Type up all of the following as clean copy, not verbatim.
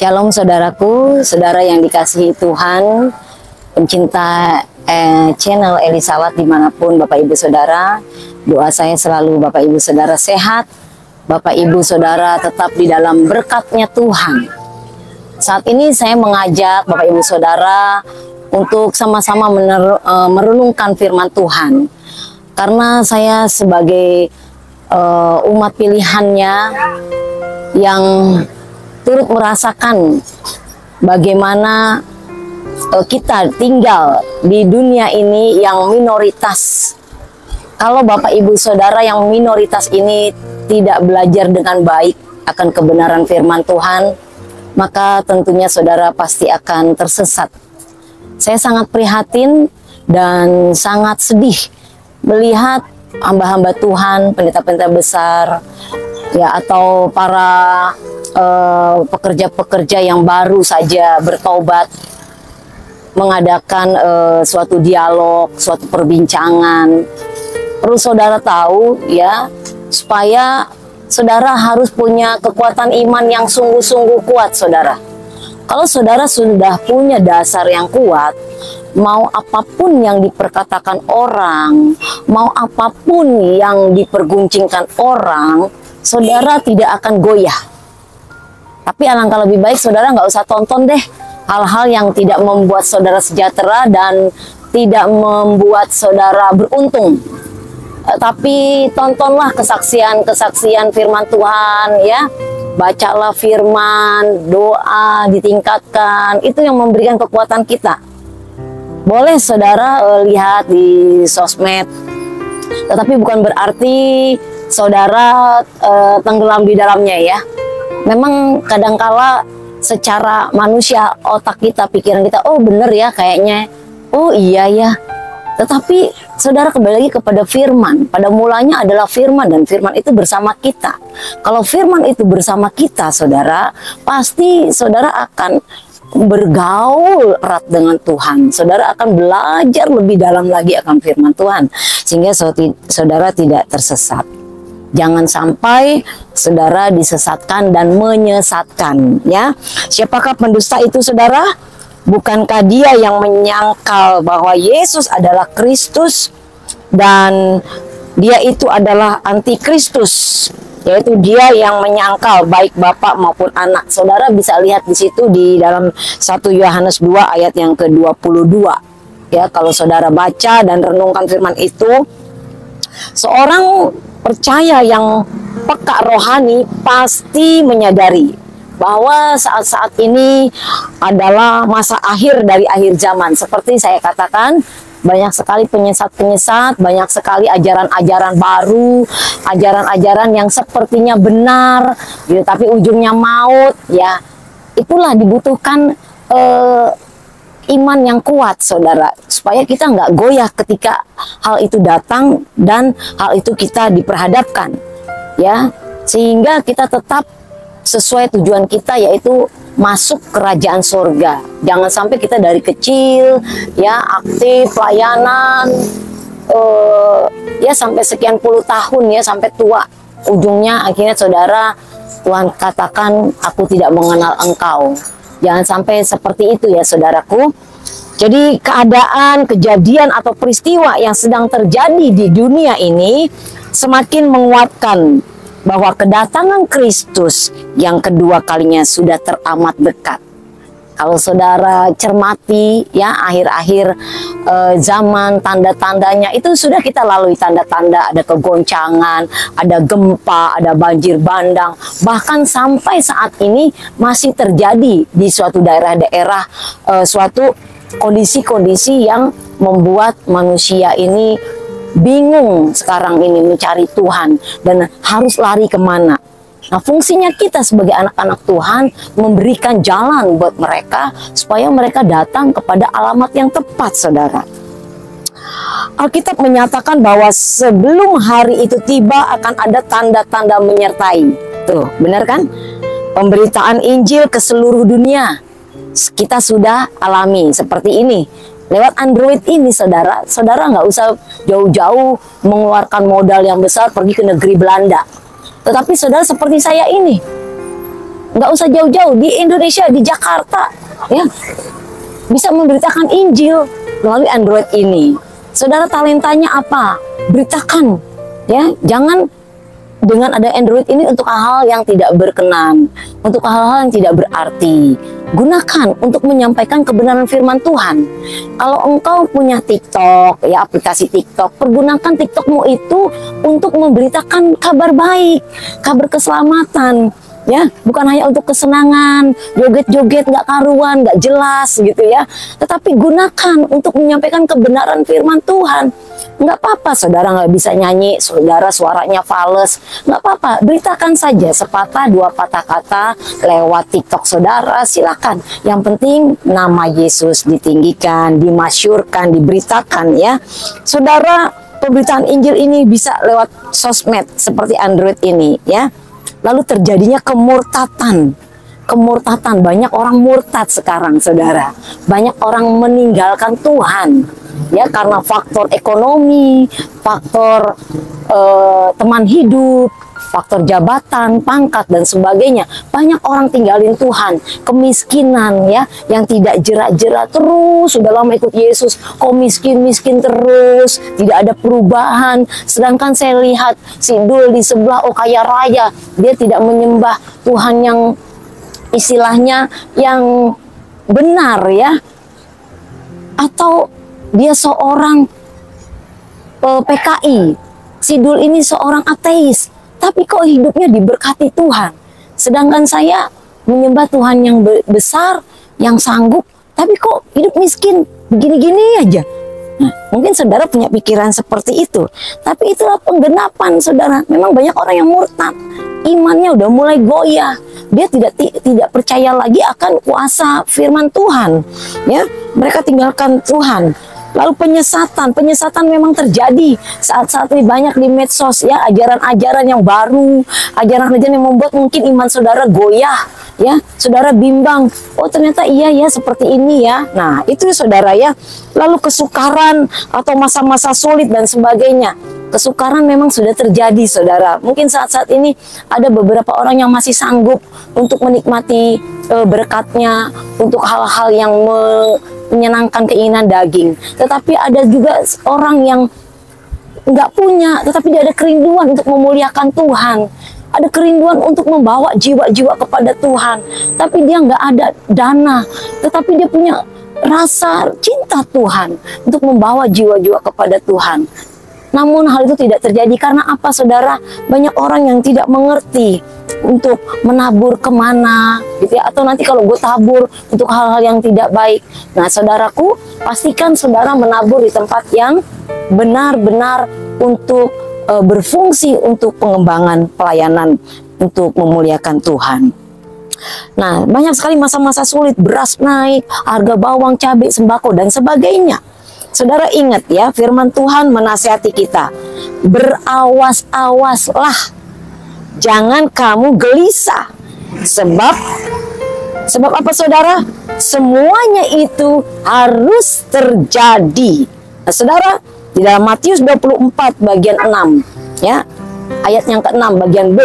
Shalom saudaraku, saudara yang dikasihi Tuhan, pencinta channel Elisawat dimanapun Bapak Ibu Saudara. Doa saya selalu Bapak Ibu Saudara sehat, Bapak Ibu Saudara tetap di dalam berkatnya Tuhan. Saat ini saya mengajak Bapak Ibu Saudara untuk sama-sama merenungkan firman Tuhan. Karena saya sebagai umat pilihannya yang turut merasakan bagaimana kita tinggal di dunia ini yang minoritas. Kalau Bapak Ibu Saudara yang minoritas ini tidak belajar dengan baik akan kebenaran firman Tuhan, maka tentunya saudara pasti akan tersesat. Saya sangat prihatin dan sangat sedih melihat hamba-hamba Tuhan, pendeta-pendeta besar, ya, atau para pekerja-pekerja yang baru saja bertobat, mengadakan suatu dialog, suatu perbincangan. Perlu saudara tahu, ya, supaya saudara harus punya kekuatan iman yang sungguh-sungguh kuat, saudara. Kalau saudara sudah punya dasar yang kuat, mau apapun yang diperkatakan orang, mau apapun yang diperguncingkan orang, saudara tidak akan goyah. Tapi alangkah lebih baik saudara nggak usah tonton deh hal-hal yang tidak membuat saudara sejahtera dan tidak membuat saudara beruntung. Tapi tontonlah kesaksian-kesaksian firman Tuhan, ya. Bacalah firman, doa ditingkatkan, itu yang memberikan kekuatan kita. Boleh saudara lihat di sosmed, tetapi bukan berarti saudara tenggelam di dalamnya, ya. Memang kadangkala secara manusia, otak kita, pikiran kita, oh bener ya kayaknya, oh iya ya. Tetapi saudara kembali lagi kepada firman. Pada mulanya adalah firman, dan firman itu bersama kita. Kalau firman itu bersama kita, saudara, pasti saudara akan bergaul erat dengan Tuhan. Saudara akan belajar lebih dalam lagi akan firman Tuhan, sehingga saudara tidak tersesat. Jangan sampai saudara disesatkan dan menyesatkan, ya. Siapakah pendusta itu, saudara? Bukankah dia yang menyangkal bahwa Yesus adalah Kristus dan dia itu adalah antikristus, yaitu dia yang menyangkal baik bapak maupun anak. Saudara bisa lihat di situ di dalam 1 Yohanes 2 ayat yang ke-22. Ya, kalau saudara baca dan renungkan firman itu, seorang percaya yang peka rohani pasti menyadari bahwa saat-saat ini adalah masa akhir dari akhir zaman. Seperti saya katakan, banyak sekali penyesat-penyesat, banyak sekali ajaran-ajaran baru, ajaran-ajaran yang sepertinya benar, gitu, tapi ujungnya maut, ya. Itulah dibutuhkan iman yang kuat, saudara, supaya kita nggak goyah ketika hal itu datang dan hal itu kita diperhadapkan, ya, sehingga kita tetap sesuai tujuan kita, yaitu masuk kerajaan surga. Jangan sampai kita dari kecil, ya, aktif pelayanan, ya, sampai sekian puluh tahun, ya, sampai tua, ujungnya akhirnya saudara, Tuhan katakan, aku tidak mengenal engkau. Jangan sampai seperti itu, ya, saudaraku. Jadi keadaan, kejadian atau peristiwa yang sedang terjadi di dunia ini semakin menguatkan bahwa kedatangan Kristus yang kedua kalinya sudah teramat dekat. Kalau saudara cermati, ya, akhir-akhir zaman, tanda-tandanya itu sudah kita lalui. Tanda-tanda ada kegoncangan, ada gempa, ada banjir bandang, bahkan sampai saat ini masih terjadi di suatu daerah-daerah, suatu kondisi-kondisi yang membuat manusia ini bingung sekarang ini mencari Tuhan dan harus lari kemana. Nah, fungsinya kita sebagai anak-anak Tuhan memberikan jalan buat mereka supaya mereka datang kepada alamat yang tepat, saudara. Alkitab menyatakan bahwa sebelum hari itu tiba akan ada tanda-tanda menyertai. Tuh, benar kan? Pemberitaan Injil ke seluruh dunia kita sudah alami seperti ini. Lewat Android ini, saudara nggak usah jauh-jauh mengeluarkan modal yang besar pergi ke negeri Belanda. Tetapi saudara seperti saya ini, nggak usah jauh-jauh, di Indonesia, di Jakarta, ya, bisa memberitakan Injil melalui Android ini. Saudara, talentanya apa? Beritakan, ya. Jangan dengan ada Android ini untuk hal-hal yang tidak berkenan, untuk hal-hal yang tidak berarti. Gunakan untuk menyampaikan kebenaran firman Tuhan. Kalau engkau punya TikTok, ya, aplikasi TikTok, pergunakan TikTokmu itu untuk memberitakan kabar baik, kabar keselamatan, ya, bukan hanya untuk kesenangan, joget-joget nggak karuan, nggak jelas gitu ya, tetapi gunakan untuk menyampaikan kebenaran firman Tuhan. Nggak apa-apa saudara nggak bisa nyanyi, saudara suaranya fales, nggak apa-apa, beritakan saja sepatah dua patah kata lewat TikTok saudara, silakan. Yang penting nama Yesus ditinggikan, dimasyurkan, diberitakan, ya. Saudara, pemberitaan Injil ini bisa lewat sosmed seperti Android ini, ya. Lalu terjadinya kemurtatan. Kemurtatan, banyak orang murtad sekarang, saudara. Banyak orang meninggalkan Tuhan, ya, karena faktor ekonomi, faktor teman hidup, faktor jabatan, pangkat, dan sebagainya. Banyak orang tinggalin Tuhan, kemiskinan, ya, yang tidak jerak-jerak terus, sudah lama ikut Yesus, kok miskin-miskin terus, tidak ada perubahan. Sedangkan saya lihat si Dul di sebelah, oh kaya raya, dia tidak menyembah Tuhan yang istilahnya yang benar, ya, atau dia seorang PKI, si Dul ini seorang ateis, tapi kok hidupnya diberkati Tuhan. Sedangkan saya menyembah Tuhan yang besar, yang sanggup, tapi kok hidup miskin, begini-gini aja. Nah, mungkin saudara punya pikiran seperti itu, tapi itulah penggenapan, saudara. Memang banyak orang yang murtad, imannya udah mulai goyah, dia tidak percaya lagi akan kuasa firman Tuhan, ya. Mereka tinggalkan Tuhan. Lalu penyesatan memang terjadi saat-saat ini, banyak di medsos, ya, ajaran-ajaran yang baru, ajaran-ajaran yang membuat mungkin iman saudara goyah, ya, saudara bimbang, oh ternyata iya ya seperti ini, ya. Nah itu saudara, ya. Lalu kesukaran atau masa-masa sulit dan sebagainya. Kesukaran memang sudah terjadi, saudara. Mungkin saat-saat ini ada beberapa orang yang masih sanggup untuk menikmati berkatnya, untuk hal-hal yang menyenangkan keinginan daging. Tetapi ada juga orang yang nggak punya, tetapi dia ada kerinduan untuk memuliakan Tuhan. Ada kerinduan untuk membawa jiwa-jiwa kepada Tuhan. Tapi dia nggak ada dana, tetapi dia punya rasa cinta Tuhan untuk membawa jiwa-jiwa kepada Tuhan. Namun hal itu tidak terjadi karena apa, saudara? Banyak orang yang tidak mengerti untuk menabur kemana, gitu ya. Atau nanti kalau gue tabur untuk hal-hal yang tidak baik. Nah, saudaraku, pastikan saudara menabur di tempat yang benar-benar untuk berfungsi untuk pengembangan pelayanan, untuk memuliakan Tuhan. Nah, banyak sekali masa-masa sulit, beras naik, harga bawang, cabai, sembako, dan sebagainya. Saudara ingat, ya, firman Tuhan menasihati kita, berawas-awaslah, jangan kamu gelisah. Sebab apa, saudara? Semuanya itu harus terjadi. Nah, saudara, di dalam Matius 24 bagian 6, ya, ayat yang ke-6 bagian B,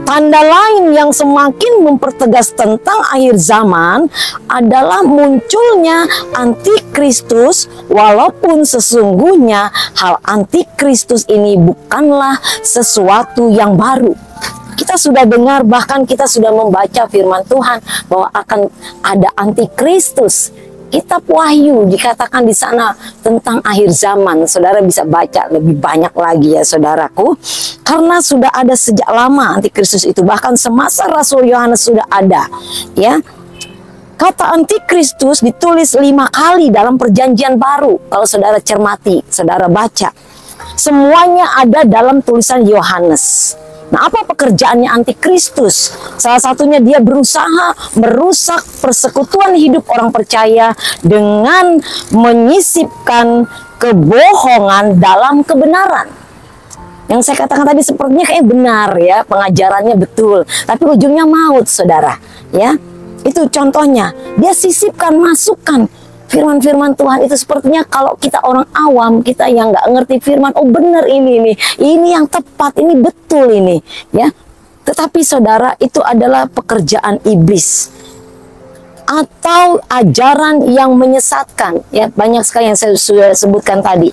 tanda lain yang semakin mempertegas tentang akhir zaman adalah munculnya antikristus, walaupun sesungguhnya hal antikristus ini bukanlah sesuatu yang baru. Kita sudah dengar, bahkan kita sudah membaca firman Tuhan bahwa akan ada antikristus. Kitab Wahyu dikatakan di sana tentang akhir zaman. Saudara bisa baca lebih banyak lagi, ya, saudaraku. Karena sudah ada sejak lama antikristus itu, bahkan semasa Rasul Yohanes sudah ada, ya. Kata antikristus ditulis 5 kali dalam Perjanjian Baru. Kalau saudara cermati, saudara baca, semuanya ada dalam tulisan Yohanes. Nah, apa pekerjaannya antikristus? Salah satunya dia berusaha merusak persekutuan hidup orang percaya dengan menyisipkan kebohongan dalam kebenaran. Yang saya katakan tadi sepertinya kayak benar, ya, pengajarannya betul, tapi ujungnya maut, saudara, ya. Itu contohnya, dia sisipkan, masukkan firman-firman Tuhan itu. Sepertinya kalau kita orang awam, kita yang nggak ngerti firman, oh benar ini yang tepat, ini betul ini, ya. Tetapi saudara, itu adalah pekerjaan iblis atau ajaran yang menyesatkan. Ya, banyak sekali yang saya sudah sebutkan tadi.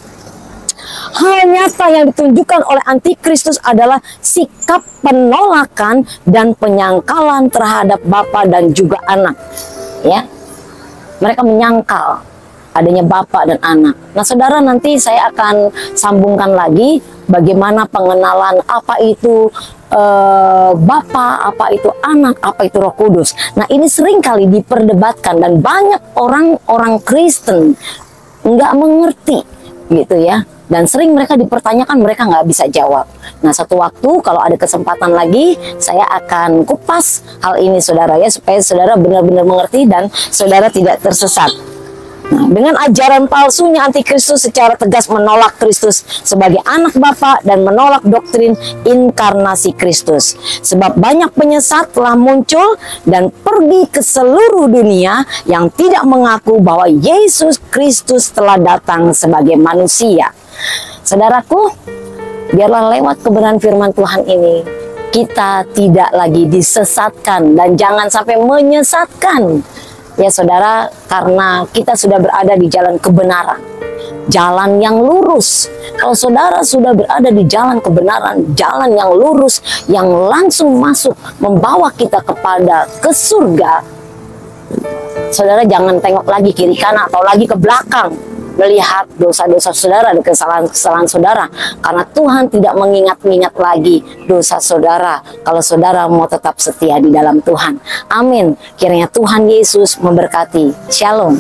Hal nyata yang ditunjukkan oleh antikristus adalah sikap penolakan dan penyangkalan terhadap Bapa dan juga anak. Ya, mereka menyangkal adanya Bapa dan anak. Nah, saudara, nanti saya akan sambungkan lagi bagaimana pengenalan apa itu Bapa, apa itu anak, apa itu Roh Kudus. Nah, ini sering kali diperdebatkan dan banyak orang Kristen nggak mengerti gitu ya. Dan sering mereka dipertanyakan, mereka nggak bisa jawab. Nah, satu waktu kalau ada kesempatan lagi, saya akan kupas hal ini saudara ya, supaya saudara benar-benar mengerti dan saudara tidak tersesat. Nah, dengan ajaran palsunya antikristus secara tegas menolak Kristus sebagai anak Bapa dan menolak doktrin inkarnasi Kristus. Sebab banyak penyesat telah muncul dan pergi ke seluruh dunia yang tidak mengaku bahwa Yesus Kristus telah datang sebagai manusia. Saudaraku, biarlah lewat kebenaran firman Tuhan ini kita tidak lagi disesatkan dan jangan sampai menyesatkan. Ya saudara, karena kita sudah berada di jalan kebenaran, jalan yang lurus. Kalau saudara sudah berada di jalan kebenaran, jalan yang lurus, yang langsung masuk membawa kita ke surga, saudara jangan tengok lagi kiri kanan atau lagi ke belakang melihat dosa-dosa saudara dan kesalahan-kesalahan saudara, karena Tuhan tidak mengingat-ingat lagi dosa saudara kalau saudara mau tetap setia di dalam Tuhan. Amin. Kiranya Tuhan Yesus memberkati. Shalom.